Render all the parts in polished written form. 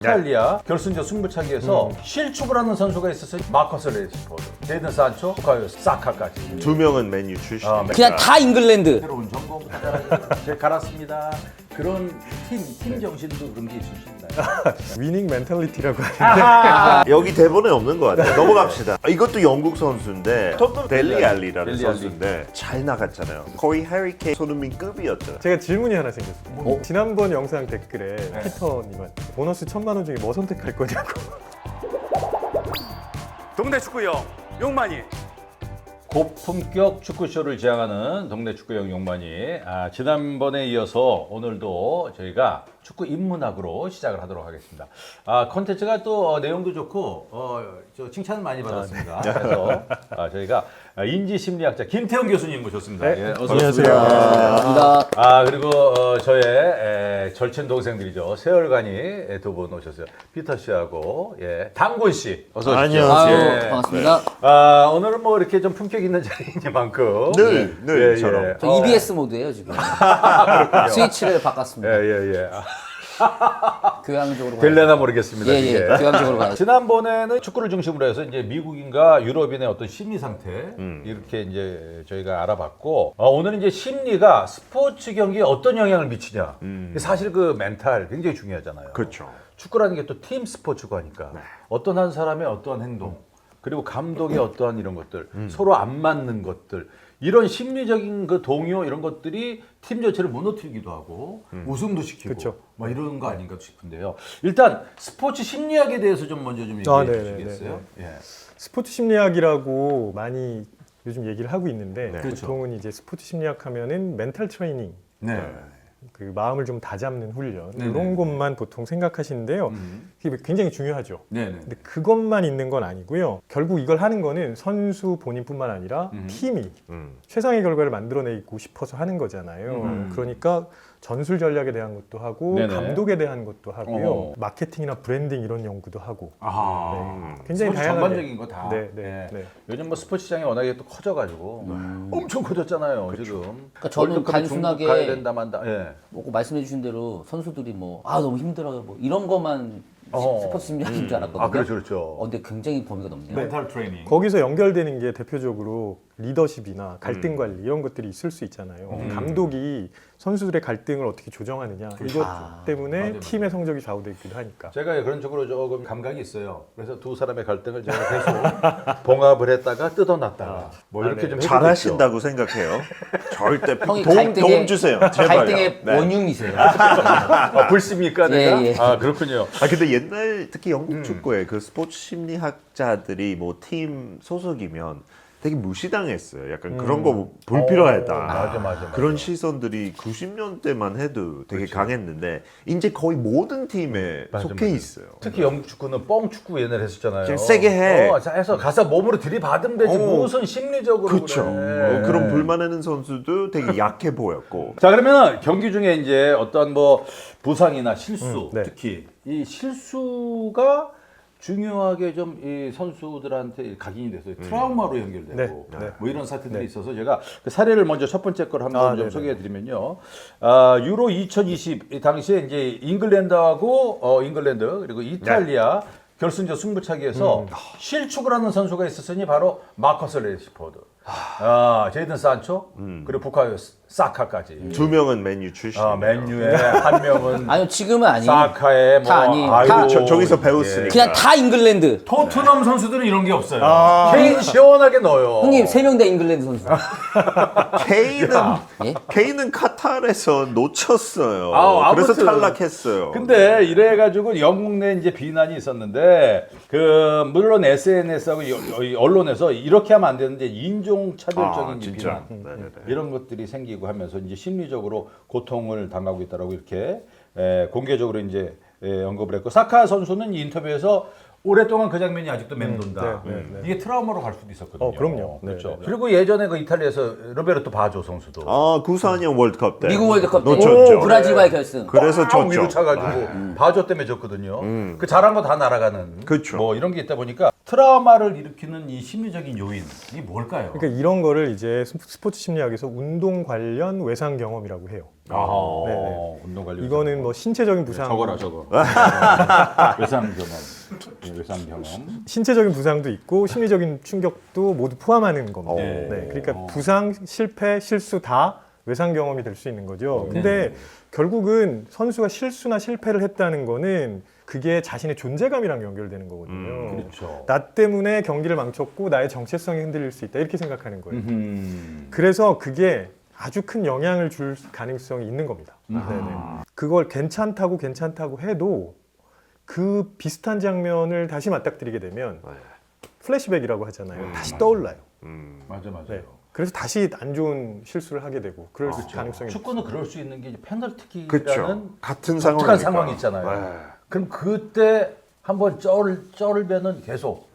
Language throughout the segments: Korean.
이탈리아 결승전 승부차기에서 실축을 하는 선수가 있었어요. 마커스 레시포드, 제이든 산초, 부카요 사카까지. 두 명은 맨유 출신이니까. 그냥 다 잉글랜드. 새로운 전공 제가 갈았습니다. 그런 팀 정신도 그런 게 있으십니다. 위닝 멘탈리티라고 하는데 여기 대본에 없는 것 같아요. 넘어갑시다. 이것도 영국 선수인데 토트 델리 알리라는 델리 알리. 선수인데 잘 나갔잖아요. 거의 해리케인 손흥민급이었죠. 제가 질문이 하나 생겼어요. 지난번 영상 댓글에 피터님한테 보너스 1,000만 원 중에 뭐 선택할 거냐고. 동네 축구형 용만이. 고품격 축구쇼를 지향하는 동네 축구형 용만이 지난번에 이어서 오늘도 저희가 축구 인문학으로 시작을 하도록 하겠습니다. 컨텐츠가 또 내용도 좋고 저 칭찬을 많이 받았습니다. 그래서 저희가 인지심리학자 김태형 교수님 모셨습니다. 네, 예, 어서 안녕하세요. 오세요. 감사합니다. 그리고 저의 절친 동생들이죠. 세월간이 두 분 오셨어요. 피터 씨하고 당곤 씨 어서 오십시오. 안녕하세요. 아유, 예. 반갑습니다. 오늘은 뭐 이렇게 좀 품격 있는 자리이니만큼 늘처럼. 저 EBS 모드예요 지금. 스위치를 바꿨습니다. 예예예. 교양적으로 가야죠. 될래나 모르겠습니다. 예, 이게. 교양적으로 가야죠. 지난번에는 축구를 중심으로 해서 이제 미국인과 유럽인의 어떤 심리 상태 이렇게 이제 저희가 알아봤고 오늘은 이제 심리가 스포츠 경기에 어떤 영향을 미치냐. 사실 그 멘탈 굉장히 중요하잖아요. 그렇죠. 축구라는 게 또 팀 스포츠고 하니까 어떤 한 사람의 어떠한 행동 그리고 감독의 어떠한 이런 것들 서로 안 맞는 것들 이런 심리적인 그 동요 이런 것들이 팀 전체를 무너뜨리기도 하고 우승도 시키고 그쵸. 뭐 이런 거 아닌가 싶은데요. 일단 스포츠 심리학에 대해서 좀 먼저 좀 얘기해 네네네네. 주시겠어요? 예. 스포츠 심리학이라고 많이 요즘 얘기를 하고 있는데 그렇죠. 보통은 이제 스포츠 심리학 하면은 멘탈 트레이닝, 네. 그 마음을 좀 다잡는 훈련 네네. 이런 것만 보통 생각하시는데요. 그게 굉장히 중요하죠. 네네. 근데 그것만 있는 건 아니고요. 결국 이걸 하는 거는 선수 본인뿐만 아니라 팀이 최상의 결과를 만들어내고 싶어서 하는 거잖아요. 그러니까 전술 전략에 대한 것도 하고 네네. 감독에 대한 것도 하고요. 어허. 마케팅이나 브랜딩 이런 연구도 하고 아하. 굉장히 스포츠 다양하게. 전반적인 거 다. 네, 네, 예. 네. 요즘 뭐 스포츠 시장이 워낙에 또 커져가지고 엄청 커졌잖아요 지금. 그러니까 저는 월드컵에 단순하게 중국 가야 된다 만다. 예. 뭐 말씀해 주신 대로 선수들이 뭐 너무 힘들어요 뭐 이런 것만 스포츠 심리학인 줄 알았거든요. 그렇죠, 그렇죠. 근데 굉장히 범위가 넓네요. 멘탈 트레이닝. 거기서 연결되는 게 대표적으로 리더십이나 갈등 관리 이런 것들이 있을 수 있잖아요. 감독이 선수들의 갈등을 어떻게 조정하느냐 이것 때문에 맞아요. 팀의 성적이 좌우되기도 하니까. 제가 그런 쪽으로 조금 감각이 있어요. 그래서 두 사람의 갈등을 제가 계속 봉합을 했다가 뜯어놨다가 뭐 이렇게 좀 잘하신다고 생각해요. 절대 형이 도움 주세요. 제발요. 갈등의 네. 원흉이세요. 불씨입니까 내가? 예. 그렇군요. 근데 옛날 특히 영국 축구에 그 스포츠 심리학자들이 뭐 팀 소속이면 되게 무시당했어요. 약간 그런 거 불필요하다. 맞아. 그런 시선들이 90년대만 해도 되게 강했는데 이제 거의 모든 팀에 속해 있어요. 특히 영국 축구는 뻥 축구 옛날에 했었잖아요. 그냥 세게 해. 해서 가서 몸으로 들이받으면 되지 무슨 심리적으로 그렇죠. 그래. 그런 불만하는 선수도 되게 약해 보였고. 자 그러면 경기 중에 이제 어떤 뭐 부상이나 실수 네. 특히 이 실수가 중요하게 좀 이 선수들한테 각인이 돼서 트라우마로 연결되고 네, 네. 뭐 이런 사태들이 있어서 제가 그 사례를 먼저 첫 번째 걸 한번 좀 네네. 소개해드리면요. 유로 2020 이 당시에 이제 잉글랜드하고 잉글랜드 그리고 이탈리아 결승전 승부차기에서 실축을 하는 선수가 있었으니 바로 마커스 레시포드, 제이든 산초 그리고 부카요 사카까지. 두 명은 맨유 출신이에요. 맨유에 한 명은 아니요 지금은 아니에요. 사카에 뭐 다 아니에요. 아이고, 저기서 배웠으니까. 그냥 다 잉글랜드. 토트넘 선수들은 이런 게 없어요. 케인 시원하게 넣어요. 형님 3명 다 잉글랜드 선수. 예? 케인은 카타르에서 놓쳤어요. 그래서 아무튼. 탈락했어요. 근데 이래가지고 영국 내 이제 비난이 있었는데 물론 SNS하고 언론에서 이렇게 하면 안 되는데 인종 차별적인 진짜. 비난 네네네. 이런 것들이 생기고 하면서 이제 심리적으로 고통을 당하고 있다라고 이렇게 공개적으로 이제 언급을 했고 사카 선수는 이 인터뷰에서 오랫동안 그 장면이 아직도 맴돈다. 네. 이게 트라우마로 갈 수도 있었거든요. 그럼요. 네, 그렇죠. 네. 그리고 예전에 그 이탈리아에서 로베르토 바조 선수도 94년 월드컵 때. 미국 월드컵 때 놓쳤죠. 브라질과의 결승. 그래서 졌죠. 위로 차가지고 바조 때문에 졌거든요. 그 잘한 거 다 날아가는 그쵸. 뭐 이런 게 있다 보니까 트라우마를 일으키는 이 심리적인 요인이 뭘까요? 그러니까 이런 거를 이제 스포츠 심리학에서 운동 관련 외상 경험이라고 해요. 네네. 운동 관리. 이거는 뭐 신체적인 부상, 저거라 저거. 외상 경험. 외상 경험. 신체적인 부상도 있고 심리적인 충격도 모두 포함하는 겁니다. 네. 네, 그러니까 부상, 실패, 실수 다 외상 경험이 될 수 있는 거죠. 근데 결국은 선수가 실수나 실패를 했다는 거는 그게 자신의 존재감이랑 연결되는 거거든요. 그렇죠. 나 때문에 경기를 망쳤고 나의 정체성이 흔들릴 수 있다 이렇게 생각하는 거예요. 그래서 그게 아주 큰 영향을 줄 가능성이 있는 겁니다. 네네. 그걸 괜찮다고 해도 그 비슷한 장면을 다시 맞닥뜨리게 되면 플래시백이라고 하잖아요. 다시 떠올라요. 맞아. 네. 그래서 다시 안 좋은 실수를 하게 되고 그럴 가능성이 축구는 그럴 수 있는 게 이제 페널티킥이라는 그렇죠. 같은 독특한 상황이니까. 상황이 있잖아요. 그럼 그때 한번 쩔면은 계속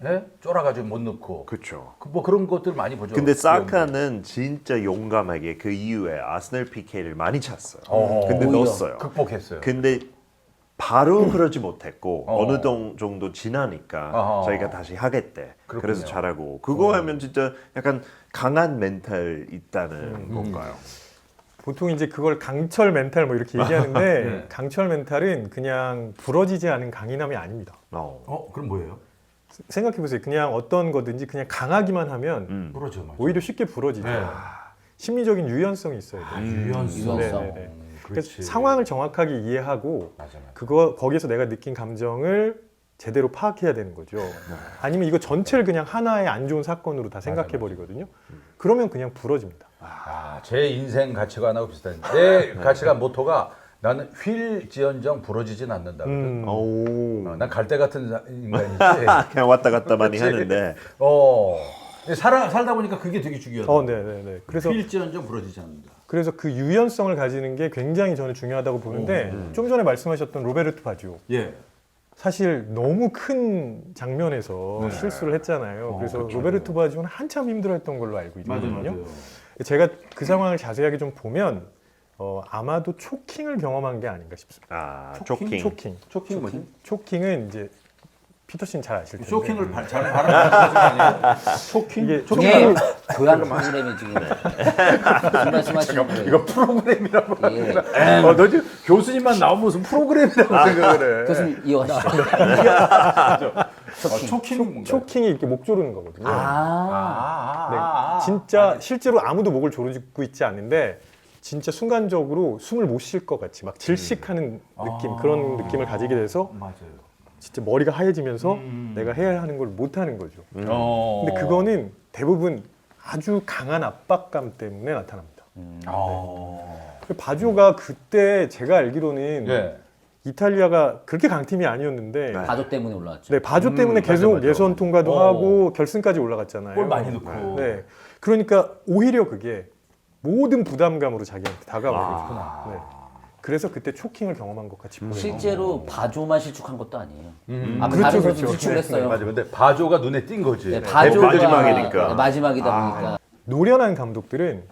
예? 쫄아가지고 못 넣고 그렇죠. 뭐 그런 것들 많이 보죠. 근데 사카는 진짜 용감하게 그 이후에 아스널 PK를 많이 찼어요. 근데 오히려. 넣었어요. 극복했어요. 근데 바로 그러지 못했고 어. 어느 정도 지나니까 어허. 저희가 다시 하겠대. 그렇군요. 그래서 잘하고 그거 하면 진짜 약간 강한 멘탈 있다는 건가요? 보통 이제 그걸 강철 멘탈 뭐 이렇게 얘기하는데 강철 멘탈은 그냥 부러지지 않은 강인함이 아닙니다. 그럼 뭐예요? 생각해 보세요. 그냥 어떤 거든지 그냥 강하기만 하면 부러져 맞아. 오히려 쉽게 부러지죠. 네. 심리적인 유연성이 있어야 돼요. 유연성. 네네네. 그래서 그렇지. 상황을 정확하게 이해하고 맞아. 거기에서 내가 느낀 감정을 제대로 파악해야 되는 거죠. 아니면 이거 전체를 그냥 하나의 안 좋은 사건으로 다 생각해 버리거든요. 그러면 그냥 부러집니다. 제 인생 가치관하고 비슷한. 내 가치관 모토가 나는 휠지언정 부러지진 않는다. 난 갈대 같은 인간이지. 그냥 왔다 갔다 많이 그렇지. 하는데 근데 살다 보니까 그게 되게 중요하다. 네네네. 그래서 휠지언정 부러지지 않는다. 그래서 그 유연성을 가지는 게 굉장히 저는 중요하다고 보는데 좀 전에 말씀하셨던 로베르토 바지오 예. 사실 너무 큰 장면에서 실수를 했잖아요. 그래서 로베르토 바지오는 한참 힘들어했던 걸로 알고 있거든요. 제가 그 상황을 자세하게 좀 보면 아마도 초킹을 경험한 게 아닌가 싶습니다. 초킹. 쇼킹 뭐지? 초킹은 이제 피터신 잘 아실 텐데 쇼킹을 잘 발음하는 거 아니에요? 쇼킹? 이게 이게 교양 프로그램이 지금 무슨 말씀하시는 거예요? 이거 프로그램이라고. 예. 너 지금 교수님만 나오면 무슨 프로그램이라고 생각을 해. 교수님 이어가시죠. 초킹 뭔가? 초킹이 이렇게 목 조르는 거거든요. 아, 네, 진짜 실제로 아무도 목을 조르고 있지 않는데 진짜 순간적으로 숨을 못 쉴 것 같이 막 질식하는 느낌 그런 느낌을 가지게 돼서 맞아요. 진짜 머리가 하얘지면서 내가 해야 하는 걸 못 하는 거죠. 근데 그거는 대부분 아주 강한 압박감 때문에 나타납니다. 바조가 그때 제가 알기로는 예. 이탈리아가 그렇게 강팀이 아니었는데 바조 때문에 올라왔죠. 네, 바조 때문에 계속 맞아. 예선 통과도 하고 결승까지 올라갔잖아요. 골 많이 넣고. 네. 그러니까 오히려 그게 모든 부담감으로 자기한테 다가오겠구나. 네. 그래서 그때 초킹을 경험한 것 같이 보여요. 실제로 바조만 실축한 것도 아니에요. 그렇죠, 다른 선수 그렇죠. 실축을 네, 했어요. 맞아. 근데 바조가 눈에 띈 거지. 네, 바조가 마지막이니까. 마지막이다 보니까 노련한 감독들은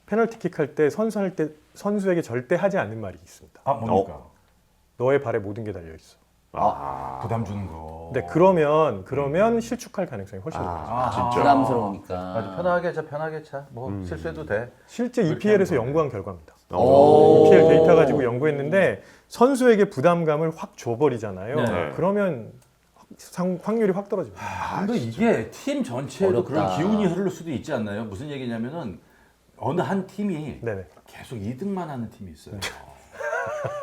페널티킥 할 때 선수에게 절대 하지 않는 말이 있습니다. 뭡니까? 너의 발에 모든 게 달려 있어. 부담 주는 거. 네, 그러면 실축할 가능성이 훨씬 높아요. 부담스러우니까. 아주 편하게 차. 뭐 실수해도 돼. 실제 EPL에서 연구한 결과입니다. 오. EPL 데이터 가지고 연구했는데 선수에게 부담감을 확 줘버리잖아요. 네. 그러면 확률이 확 떨어집니다. 근데 이게 팀 전체에도 어렵다. 그런 기운이 흐를 수도 있지 않나요? 무슨 얘기냐면은 어느 한 팀이 네네. 계속 2등만 하는 팀이 있어요.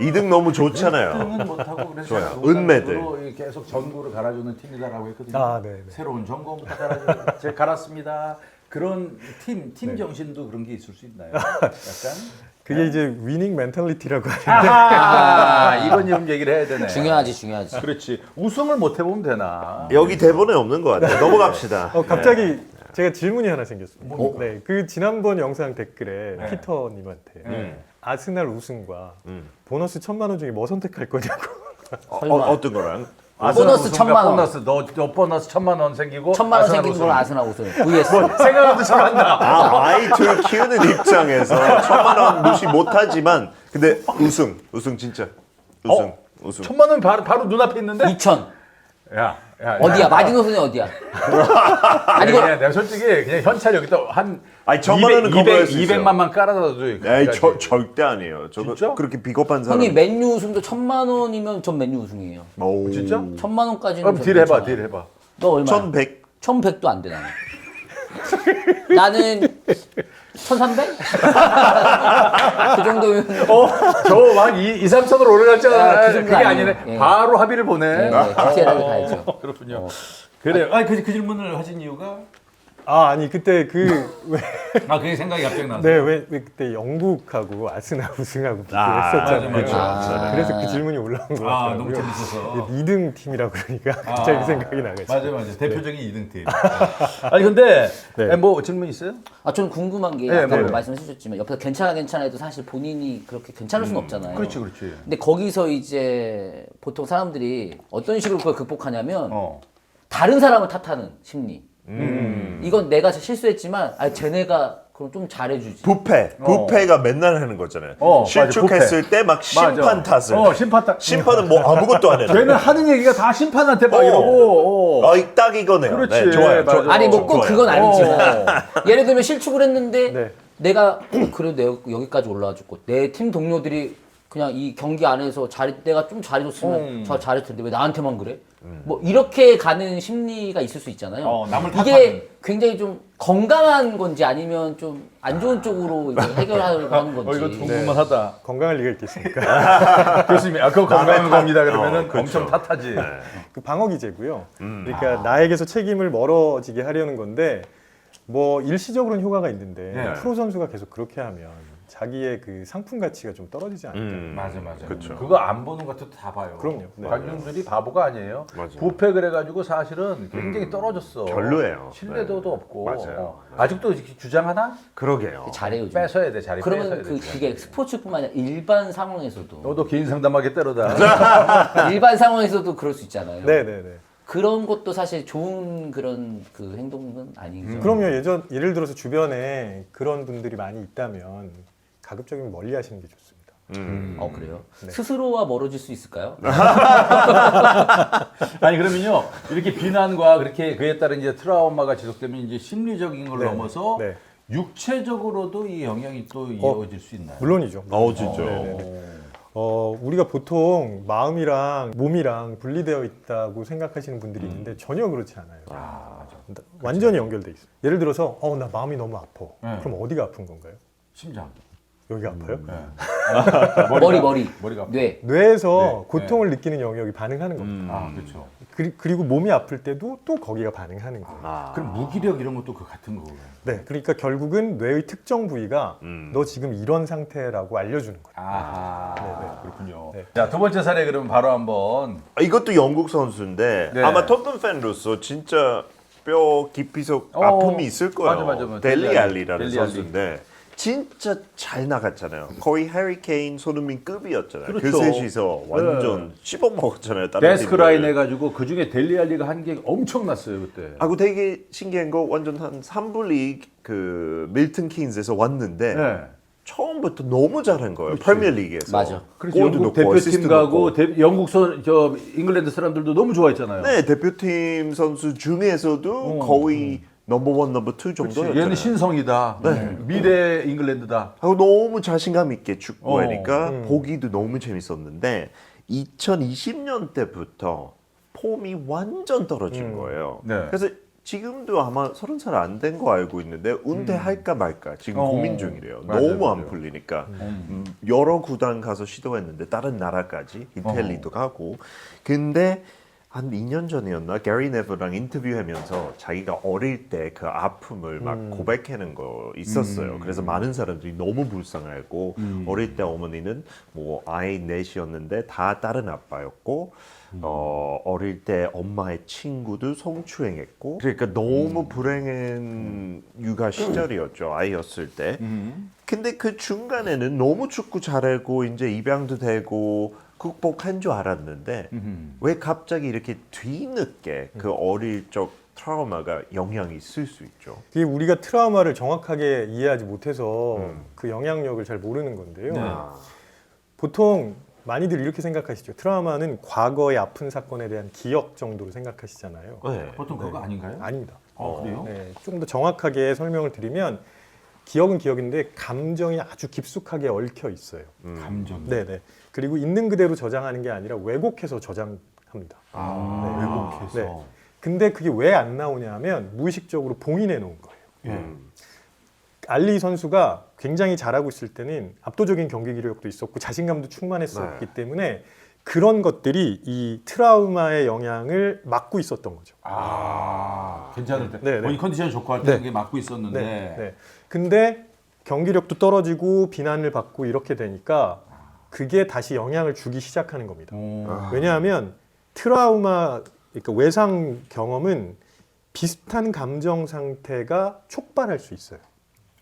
2등 너무 좋잖아요. 1등은 못하고 그래서 좋아요. 제가 은메달. 농담으로 계속 전구를 갈아주는 팀이다라고 했거든요. 네네. 새로운 전공부터 갈아주고 제가 갈았습니다. 그런 팀 정신도 그런 게 있을 수 있나요? 약간? 그게 이제 위닝 멘탈리티라고 하는데 이런 얘기를 해야 되네. 중요하지. 그렇지. 우승을 못 해보면 되나? 여기 대본에 없는 것 같아요. 넘어갑시다. 갑자기 제가 질문이 하나 생겼습니다. 네, 그 지난번 영상 댓글에 피터님한테 아스날 우승과 보너스 1,000만 원 중에 뭐 선택할 거냐고. 어떤 거랑? 보너스 1,000만 원. 보너스 너 보너스 1,000만 원 생기고 1,000만 원 생긴 걸 아스날 우승. VS. 생각도 잘한다. 아이를 키우는 입장에서 1,000만 원 무시 못하지만 근데 우승 진짜 우승. 1,000만 원 바로 눈앞에 있는데? 2,000. 야 야, 어디야? 마지노선이 어디야? 아니 이거 그냥 내가 솔직히 그냥 현찰 여기다 한 아니, 1,000만 원은 거부할 수 있어요. 200만만 깔아놔도 에이, 절대 아니에요. 저거 진짜? 그렇게 비겁한 사람. 형님 맨유 우승도 1,000만 원이면 전 맨유 우승이에요. 오. 진짜? 1,000만 원까지는 그럼 딜 해봐, 딜 해봐. 너 얼마? 1,100. 1,100도 안 돼 나는. 나는 1,300? 그 정도면 저막 2, 3천으로 올라갔잖아. 아, 그 정도 그게 아니에요. 아니네. 예. 바로 합의를 보내. 디테일하게 가야죠. 그렇군요. 그래요. 아니 그 질문을 하신 이유가 아니 그때 그게 생각이 갑자기 나서. 왜 그때 영국하고 아스날 우승하고 아, 비교했었잖아요. 맞아, 맞아. 그래서 그 질문이 올라온 것 같아요. 너무 재밌어서. 2등 팀이라고 그러니까 갑자기 생각이 나가지고. 맞아. 대표적인 2등 팀. 아니 근데 네. 뭐 질문 있어요? 저는 궁금한 게 네, 아까 네. 말씀해주셨지만 옆에서 괜찮아 해도 사실 본인이 그렇게 괜찮을 수는 없잖아요. 그렇지. 근데 거기서 이제 보통 사람들이 어떤 식으로 그걸 극복하냐면 다른 사람을 탓하는 심리. 이건 내가 실수했지만 쟤네가 그럼 좀 잘해주지. 부패가 맨날 하는 거잖아요. 실축했을 때 막 심판 탓을. 심판 탓. 심판은 뭐 아무것도 안 해. 걔는 하는 얘기가 다 심판한테 막 이러고. 딱 이거네요. 그렇지. 네, 좋아요. 맞아. 아니 뭐 꼭 좋아요. 그건 아니지만 예를 들면 실축을 했는데 네. 내가 그래도 내가 여기까지 올라와줬고 내 팀 동료들이 그냥 이 경기 안에서 내가 좀 잘해줬으면 저 잘했을 텐데 왜 나한테만 그래? 뭐 이렇게 가는 심리가 있을 수 있잖아요. 남을 이게 굉장히 좀 건강한 건지 아니면 좀 안 좋은 쪽으로 이제 해결하려고 하는 건지. 이거 궁금하다. 건강할 리가 있겠습니까? 교수님이 그거 건강한 겁니다. 그러면은 엄청 탓하지. 그 방어 기제고요. 그러니까 나에게서 책임을 멀어지게 하려는 건데 뭐 일시적으로는 효과가 있는데 네. 프로 선수가 계속 그렇게 하면 자기의 그 상품 가치가 좀 떨어지지 않을까. 맞아. 그쵸. 그거 안 보는 것도 다 봐요. 그럼요. 네. 관중들이 바보가 아니에요. 맞아요. 부패 그래가지고 사실은 굉장히 떨어졌어. 별로예요. 신뢰도도 네. 없고. 맞아요. 아직도 이렇게 주장하나? 그러게요. 잘해요. 요즘. 뺏어야 돼, 자리 그러면 뺏어야 돼. 그게 스포츠뿐만 아니라 일반 상황에서도 너도 개인 상담하게 때려다. 일반 상황에서도 그럴 수 있잖아요. 네네네. 그런 것도 사실 좋은 그런 그 행동은 아니죠. 그럼요. 예를 들어서 주변에 그런 분들이 많이 있다면 가급적이면 멀리 하시는 게 좋습니다. 그래요? 네. 스스로와 멀어질 수 있을까요? 아니 그러면요 이렇게 비난과 그렇게 그에 따른 이제 트라우마가 지속되면 이제 심리적인 걸 네. 넘어서 네. 육체적으로도 이 영향이 또 이어질 수 있나요? 물론이죠. 진짜. 우리가 보통 마음이랑 몸이랑 분리되어 있다고 생각하시는 분들이 있는데 전혀 그렇지 않아요. 완전히 연결돼 있어요. 예를 들어서 나 마음이 너무 아파. 그럼 어디가 아픈 건가요? 심장. 여기가 아파요? 머리가 아파. 뇌. 뇌에서 고통을 느끼는 영역이 반응하는 겁니다. 그렇죠. 그리고 몸이 아플 때도 또 거기가 반응하는 거예요. 그럼 무기력 이런 것도 그 같은 거고요. 네, 그러니까 결국은 뇌의 특정 부위가 너 지금 이런 상태라고 알려주는 거예요. 그렇군요. 네. 자, 두 번째 사례 그러면 바로 한번. 이것도 영국 선수인데 네. 아마 토트넘 팬으로서 진짜 뼈 깊이 속 아픔이 있을 거예요. 맞아. 델리 알리라는 델리 알리. 선수인데 진짜 잘 나갔잖아요. 거의 해리 케인, 손흥민급이었잖아요. 그 그렇죠. 셋이서 완전 씹어 먹었잖아요. 다른 데스크 팀들. 라인 해가지고 그 중에 델리 알리가 한 게 엄청났어요 그때. 하고 되게 신기한 거 완전 한 3부 리그 그 밀튼 킨즈에서 왔는데 네. 처음부터 너무 잘한 거예요. 프리미어 리그에서. 맞아. 그렇죠. 골도 영국 넣고 어시스트 대표팀 가고 넣고. 영국 잉글랜드 사람들도 너무 좋아했잖아요. 네, 대표팀 선수 중에서도 거의 넘버 1, 넘버 2 정도였잖아요. 얘는 신성이다. 미래 잉글랜드다. 하고 너무 자신감 있게 축구하니까 보기도 너무 재밌었는데 2020년 때부터 폼이 완전 떨어진 거예요. 네. 그래서 지금도 아마 30살 안 된 거 알고 있는데 은퇴할까 말까 지금 고민 중이래요. 맞아요, 너무 안 맞아요. 풀리니까 여러 구단 가서 시도했는데 다른 나라까지 이탈리도 가고 근데 한 2년 전이었나 게리 네블랑 인터뷰하면서 자기가 어릴 때 그 아픔을 막 고백하는 거 있었어요. 그래서 많은 사람들이 너무 불쌍하고 어릴 때 어머니는 뭐 아이 넷이었는데 다 다른 아빠였고 어릴 때 엄마의 친구도 성추행했고 그러니까 너무 불행한 육아 시절이었죠. 아이였을 때. 근데 그 중간에는 너무 축구 잘하고 이제 입양도 되고 극복한 줄 알았는데 왜 갑자기 이렇게 뒤늦게 그 어릴 적 트라우마가 영향이 있을 수 있죠. 그게 우리가 트라우마를 정확하게 이해하지 못해서 그 영향력을 잘 모르는 건데요. 네. 보통 많이들 이렇게 생각하시죠. 트라우마는 과거의 아픈 사건에 대한 기억 정도로 생각하시잖아요. 네. 보통 그거 아닌가요? 아닙니다. 그래요? 네, 좀 더 정확하게 설명을 드리면 기억은 기억인데 감정이 아주 깊숙하게 얽혀 있어요. 감정. 네네. 그리고 있는 그대로 저장하는 게 아니라 왜곡해서 저장합니다. 왜곡해서. 네. 근데 그게 왜 안 나오냐 하면 무의식적으로 봉인해 놓은 거예요. 예. 알리 선수가 굉장히 잘하고 있을 때는 압도적인 경기 기록도 있었고 자신감도 충만했었기 때문에 그런 것들이 이 트라우마의 영향을 막고 있었던 거죠. 괜찮을 때. 네, 네. 본인 컨디션이 좋고 할 때 네. 그게 맞고 있었는데. 네. 근데 경기력도 떨어지고 비난을 받고 이렇게 되니까 그게 다시 영향을 주기 시작하는 겁니다. 왜냐하면 트라우마, 그러니까 외상 경험은 비슷한 감정 상태가 촉발할 수 있어요.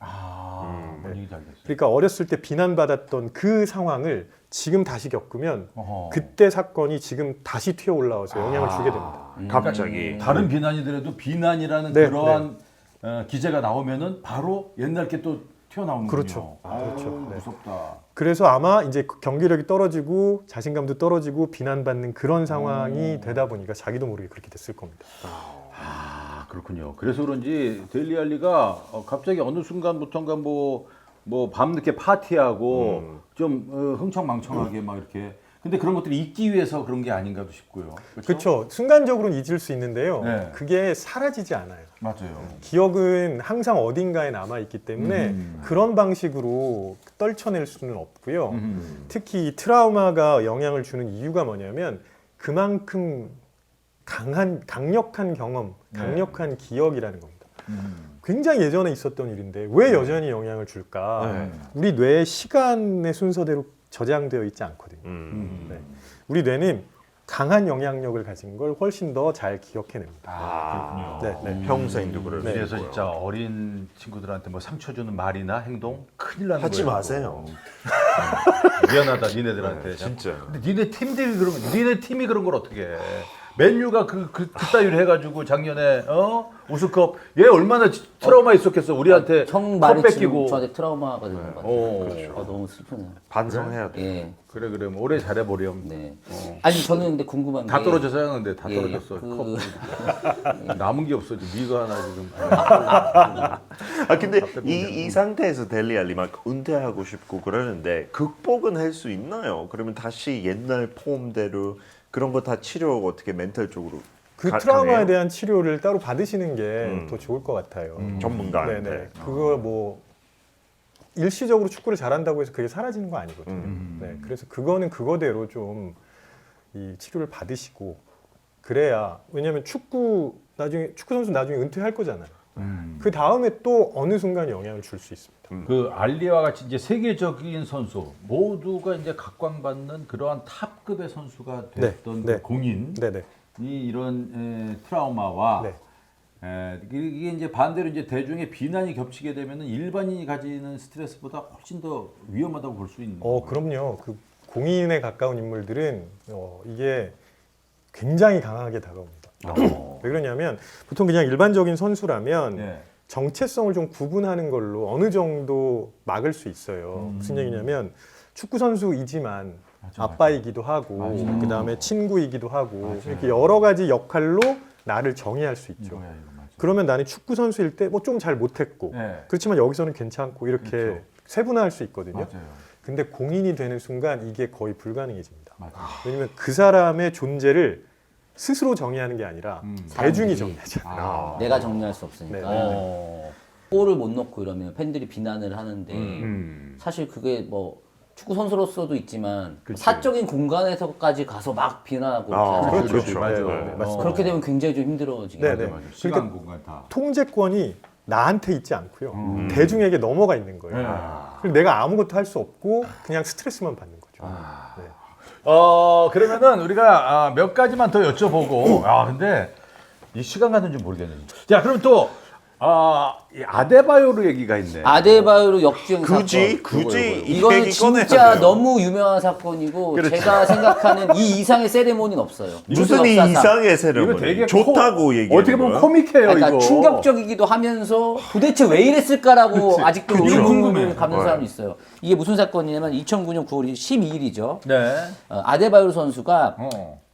뭔 얘기인지 알겠어요. 그러니까 어렸을 때 비난받았던 그 상황을 지금 다시 겪으면 어허. 그때 사건이 지금 다시 튀어 올라와서 영향을 주게 됩니다. 갑자기. 다른 비난이더라도 비난이라는 네, 그러한 기재가 나오면은 바로 옛날 게 또 튀어나오는군요. 그렇죠. 그렇죠. 네. 무섭다. 그래서 아마 이제 경기력이 떨어지고 자신감도 떨어지고 비난받는 그런 상황이 되다 보니까 자기도 모르게 그렇게 됐을 겁니다. 그렇군요. 그래서 그런지 델리 알리가 갑자기 어느 순간부터인가 뭐 밤늦게 파티하고 좀 흥청망청하게 막 이렇게. 근데 그런 것들이 잊기 위해서 그런 게 아닌가도 싶고요. 그렇죠. 순간적으로는 잊을 수 있는데요. 네. 그게 사라지지 않아요. 맞아요. 기억은 항상 어딘가에 남아 있기 때문에 그런 방식으로 떨쳐낼 수는 없고요. 특히 이 트라우마가 영향을 주는 이유가 뭐냐면 그만큼 강력한 경험, 강력한 기억이라는 겁니다. 굉장히 예전에 있었던 일인데 왜 여전히 영향을 줄까? 우리 뇌의 시간의 순서대로 저장되어 있지 않거든요. 네. 우리 뇌는 강한 영향력을 가진 걸 훨씬 더 잘 기억해냅니다. 네. 평생도 그럴 수 그래서 있고요. 진짜 어린 친구들한테 뭐 상처 주는 말이나 행동 큰일 나는 하지 거예요. 마세요. 미안하다 니네들한테. 진짜. 근데 니네 팀들이 그러면 니네 팀이 그런 걸 어떻게 해? 맨유가 그따위로 해가지고 작년에 우승컵 얘 얼마나 트라우마 있었겠어 우리한테 형 컵 말이 지금 뺏기고. 저한테 트라우마가 되는 것 같아요. 그렇죠. 너무 슬프네요. 반성해야 돼. 예. 그래 뭐 올해 잘해보렴. 네. 아니 저는 근데 궁금한 게 다 떨어져서 하는데 다 예, 떨어졌어. 그- 컵 남은 게 없어. 미가 하나 지금. 근데 이 상태에서 델리 알리 막 은퇴하고 싶고 그러는데 극복은 할 수 있나요? 그러면 다시 옛날 폼대로 그런 거 다 치료 어떻게 멘탈적으로 그 가능해요? 트라우마에 대한 치료를 따로 받으시는 게 더 좋을 것 같아요. 전문가한테. 네네. 그걸 뭐 일시적으로 축구를 잘한다고 해서 그게 사라지는 거 아니거든요. 네. 그래서 그거는 그거대로 좀 이 치료를 받으시고 그래야 왜냐하면 축구 선수 나중에 은퇴할 거잖아요. 그 다음에 또 어느 순간 영향을 줄 수 있습니다. 그 알리와 같이 이제 세계적인 선수 모두가 이제 각광받는 그러한 탑급의 선수가 됐던 네. 그 공인이 네네. 이런 트라우마와 네. 이게 이제 반대로 이제 대중의 비난이 겹치게 되면은 일반인이 가지는 스트레스보다 훨씬 더 위험하다고 볼 수 있는 거예요. 그럼요. 그 공인에 가까운 인물들은 이게 굉장히 강하게 다가옵니다. 왜 그러냐면 보통 그냥 일반적인 선수라면 네. 정체성을 좀 구분하는 걸로 어느 정도 막을 수 있어요. 무슨 얘기냐면 축구 선수이지만 아빠이기도 하고 그다음에 친구이기도 하고 이렇게 여러 가지 역할로 나를 정의할 수 있죠. 이거야, 이거 맞아. 그러면 나는 축구 선수일 때 뭐 좀 잘 못했고 네. 그렇지만 여기서는 괜찮고 이렇게 그렇죠. 세분화할 수 있거든요. 맞아요. 근데 공인이 되는 순간 이게 거의 불가능해집니다. 맞아요. 왜냐면 그 사람의 존재를 스스로 정의하는 게 아니라 대중이 사람들이. 정의하잖아요. 내가 정리할 수 없으니까 네. 골을 못 넣고 이러면 팬들이 비난을 하는데 사실 그게 뭐 축구 선수로서도 있지만 사적인 공간에서까지 가서 막 비난하고 이렇게 하잖아요. 그렇죠. 맞아. 네, 맞습니다. 그렇게 되면 굉장히 좀 힘들어지겠네요. 네, 네. 맞아. 시간 공간 다. 통제권이 나한테 있지 않고요. 대중에게 넘어가 있는 거예요. 그리고 내가 아무것도 할 수 없고 그냥 스트레스만 받는 거죠. 네. 그러면은 우리가 몇 가지만 더 여쭤보고 근데 이 시간 가는 줄 모르겠네요. 자, 그럼 또 이 아데바요르 얘기가 있네. 아데바요르 역주행 굳이 사건. 굳이 이 이거는 얘기 꺼내야 진짜 돼요. 너무 유명한 사건이고 제가 생각하는 이 이상의 세레모니는 없어요. 무슨 이 역사상. 이상의 이거 세레모니 되게 좋다고 얘기해요. 어떻게 보면 코믹해요, 그러니까 이거. 충격적이기도 하면서 도대체 왜 이랬을까라고 아직도 의문을 갖는 사람이 있어요. 이게 무슨 사건이냐면 2009년 9월 12일이죠. 네. 아데바요르 선수가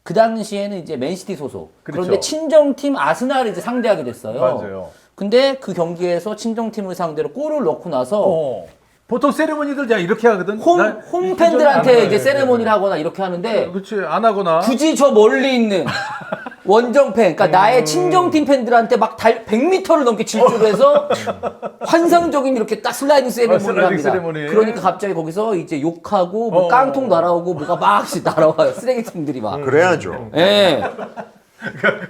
그 당시에는 이제 맨시티 소속. 그렇죠. 그런데 친정팀 아스날을 이제 상대하게 됐어요. 맞아요. 근데 그 경기에서 친정팀을 상대로 골을 넣고 나서 보통 세레모니들 자 이렇게 하거든. 홈 팬들한테 이제 세레모니를 하거나 이렇게 하는데 그렇지 안 하거나. 굳이 저 멀리 있는 원정 팬, 그러니까 나의 친정팀 팬들한테 막 100m를 넘게 질주를 해서 환상적인 이렇게 딱 슬라이딩 세레모니를 슬라이딩 합니다. 세레모니. 그러니까 갑자기 거기서 이제 욕하고 뭐 깡통 날아오고 뭐가 막씩 날아와요. 쓰레기통들이 막. 그래야죠. 예.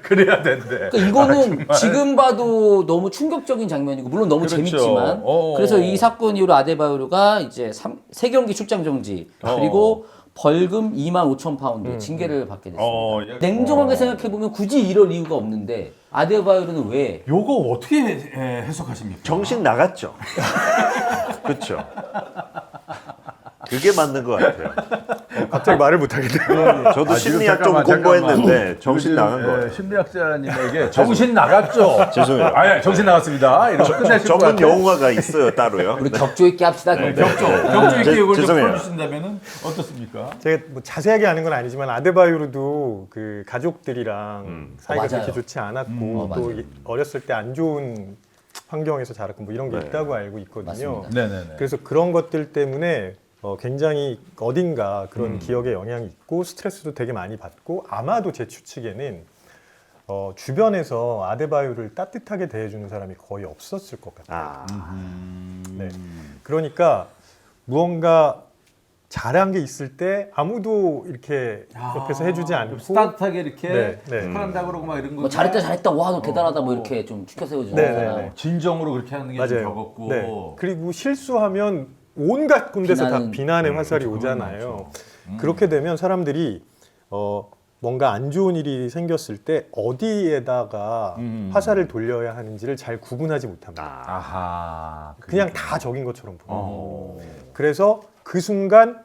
그래야 된대. 그러니까 이거는 지금 봐도 너무 충격적인 장면이고 물론 너무 그렇죠. 재밌지만 그래서 이 사건 이후로 아데바요르가 이제 3경기 출장 정지 그리고 벌금 25,000파운드 징계를 받게 됐습니다. 냉정하게 생각해보면 굳이 이럴 이유가 없는데 아데바요르는 왜? 요거 어떻게 해석하십니까? 정신 나갔죠. 그렇죠. 그게 맞는 것 같아요. 갑자기 말을 못 하겠네요. 저도 지금 심리학 좀 잠깐만. 공부했는데 정신 요즘, 나간 거예요. 심리학자님에게 정신 나갔죠? 죄송해요. 아니, 정신 나갔습니다. 이러고 끝내실 것 전문 같아요. 영화가 있어요 따로요. 우리 격조 있게 합시다. 격조. 격조 있게 이걸 좀 죄송해요. 풀어주신다면 어떻습니까? 제가 뭐 자세하게 아는 건 아니지만 아데바요르도 그 가족들이랑 사이가 맞아요. 그렇게 좋지 않았고 맞아요. 또 어렸을 때 안 좋은 환경에서 자랐고 뭐 이런 게 있다고 알고 있거든요. 맞습니다. 네네네. 그래서 그런 것들 때문에 굉장히 어딘가 그런 기억에 영향이 있고 스트레스도 되게 많이 받고 아마도 제 추측에는 주변에서 아데바요를 따뜻하게 대해주는 사람이 거의 없었을 것 같아요. 네. 그러니까 무언가 잘한 게 있을 때 아무도 이렇게 옆에서 해주지 않고 스타트하게 이렇게 네, 네. 축하한다 그러고 막 이런 거. 뭐 잘했다 와 너 대단하다 뭐 이렇게 좀 축하 세워주는 네, 사람. 네, 네. 진정으로 그렇게 하는 게 좀 맞아요. 적었고. 네. 그리고 실수하면 온갖 군데서 다 비난은- 비난의 화살이 그건 오잖아요. 그렇게 되면 사람들이 뭔가 안 좋은 일이 생겼을 때 어디에다가 화살을 돌려야 하는지를 잘 구분하지 못합니다. 아하. 그냥 다 적인 것처럼 보여요. 그래서 그 순간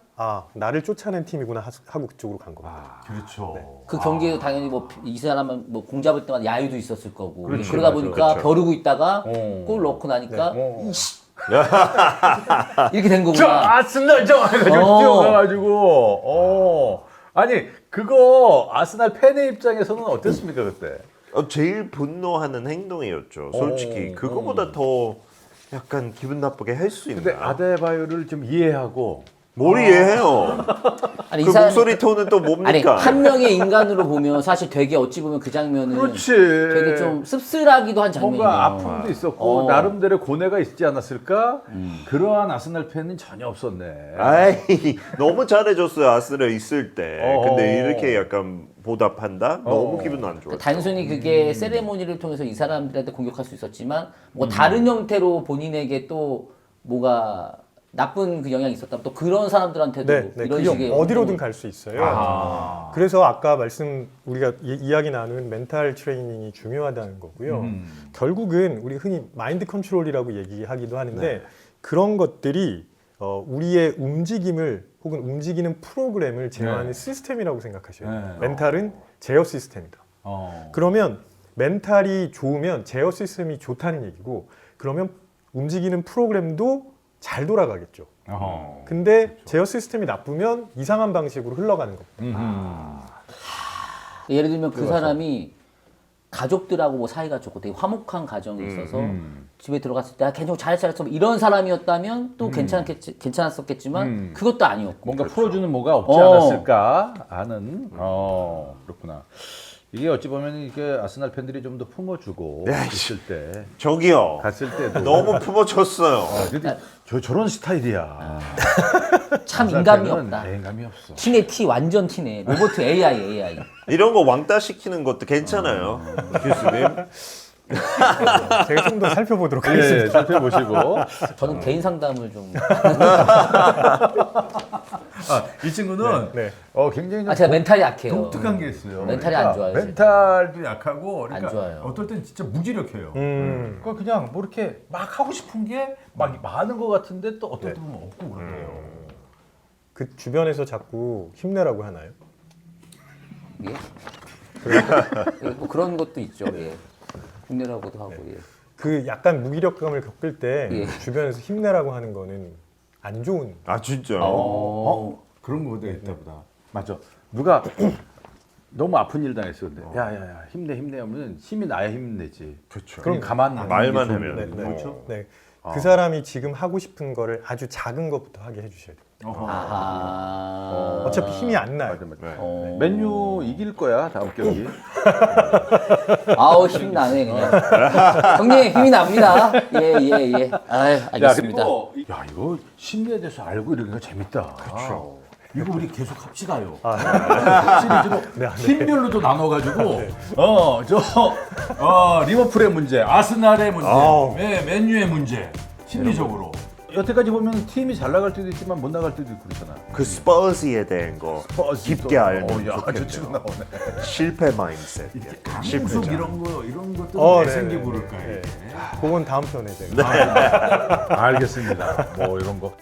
나를 쫓아낸 팀이구나 하고 그쪽으로 간 겁니다. 그렇죠. 그 경기에도 당연히 뭐 이 사람은 뭐 공 잡을 때마다 야유도 있었을 거고 그렇죠, 그러다 맞아요. 보니까 그렇죠. 벼르고 있다가 골 넣고 나니까 이렇게 된 저 거구나. 아스날 저 해가지고 뛰어가가지고. 아니 그거 아스날 팬의 입장에서는 어땠습니까 그때? 제일 분노하는 행동이었죠. 솔직히 그거보다 더 약간 기분 나쁘게 할 수 근데 있나? 아데바요를 좀 이해하고. 뭘 이해해요? 아니 그 이 사람이 목소리 톤은 또 아니 뭡니까? 한 명의 인간으로 보면 사실 되게 어찌 보면 그 장면은 그렇지. 되게 좀 씁쓸하기도 한 장면이에요. 뭔가 아픔도 있었고 나름대로의 고뇌가 있지 않았을까? 음. 그러한 아스날 팬은 전혀 없었네. 아이 너무 잘해줬어요 아스날 있을 때. 어. 근데 이렇게 약간 보답한다? 너무 기분 안 좋아. 단순히 그게 세레모니를 통해서 이 사람들한테 공격할 수 있었지만 뭐 다른 형태로 본인에게 또 뭐가 나쁜 그 영향이 있었다면 또 그런 사람들한테도 네, 이런 그게 식의 어디로든 갈 수 있어요. 그래서 아까 우리가 이야기 나눈 멘탈 트레이닝이 중요하다는 거고요. 결국은 우리 흔히 마인드 컨트롤이라고 얘기하기도 하는데 그런 것들이 우리의 움직임을 혹은 움직이는 프로그램을 제어하는 시스템이라고 생각하셔야 돼요. 네. 멘탈은 제어 시스템이다. 그러면 멘탈이 좋으면 제어 시스템이 좋다는 얘기고 그러면 움직이는 프로그램도 잘 돌아가겠죠. 근데 제어 시스템이 나쁘면 이상한 방식으로 흘러가는 겁니다. 예를 들면 그 사람이 가족들하고 뭐 사이가 좋고 되게 화목한 가정이 있어서 집에 들어갔을 때 괜찮고 잘했어 이런 사람이었다면 또 괜찮았었겠지만 그것도 아니었고 뭔가 풀어주는 뭐가 없지 않았을까 하는. 그렇구나. 이게 어찌 보면 이게 아스날 팬들이 좀 더 품어주고 있을 때 저기요. 갔을 때도 너무 품어줬어요. 근데 저런 스타일이야. 참 아스날 인감이 팬은 없다. 인감이 없어. T네 T 완전 T네 로버트 AI. 이런 거 왕따 시키는 것도 괜찮아요. 교수님. 제가 좀 더 살펴보도록 예, 하겠습니다. 살펴보시고. 저는 개인 상담을 좀. 이 친구는 네. 굉장히 좀 제가 멘탈이 약해요. 독특한 게 있어요. 멘탈이 안 좋아요, 지금. 멘탈도 약하고, 그러니까 안 좋아요. 어떨 땐 진짜 무기력해요. 그러니까 그냥 뭐 이렇게 막 하고 싶은 게 막 많은 것 같은데 또 어떨 때 보면 없고 그러네요. 그 주변에서 자꾸 힘내라고 하나요? 예? 예, 뭐 그런 것도 있죠. 예. 힘내라고도 하고. 예. 그 약간 무기력감을 겪을 때 예. 주변에서 힘내라고 하는 거는 안 좋은. 아 진짜요? 그런 거도 있다 보다. 맞아. 누가 너무 아픈 일 당했어. 근데 야야야 힘내 하면 힘이 나야 힘내지. 그렇죠. 그럼 가만 안 말만 있는 게 하면. 좋은 거지. 그렇죠. 네. 그 사람이 지금 하고 싶은 거를 아주 작은 것부터 하게 해주셔야 돼요. 아하. 어차피 힘이 안 나요. 맞아 맞아. 어. 맨유 이길 거야 다음 경기. 아우 힘 나네 그냥. 형님 힘이 납니다. 예. 아유 알겠습니다. 야 이거 심리에 대해서 알고 이러니까 재밌다. 그렇죠. 이거 우리 계속 합시다요. 시리즈로 팀별로도 나눠가지고 리버풀의 문제, 아스날의 문제, 맨유의 문제, 심리적으로. 여태까지 보면 팀이 잘 나갈 때도 있지만 못 나갈 때도 있고 그렇잖아. 그 스퍼즈에 대한 거 깊게 알면 야, 저 좋겠네요. 친구 나오네. 실패 마인드셋. 강속 이런 것도 내 생기 부를까 네. 이게. 그건 다음 편에 제가. 알겠습니다. 뭐 이런 거.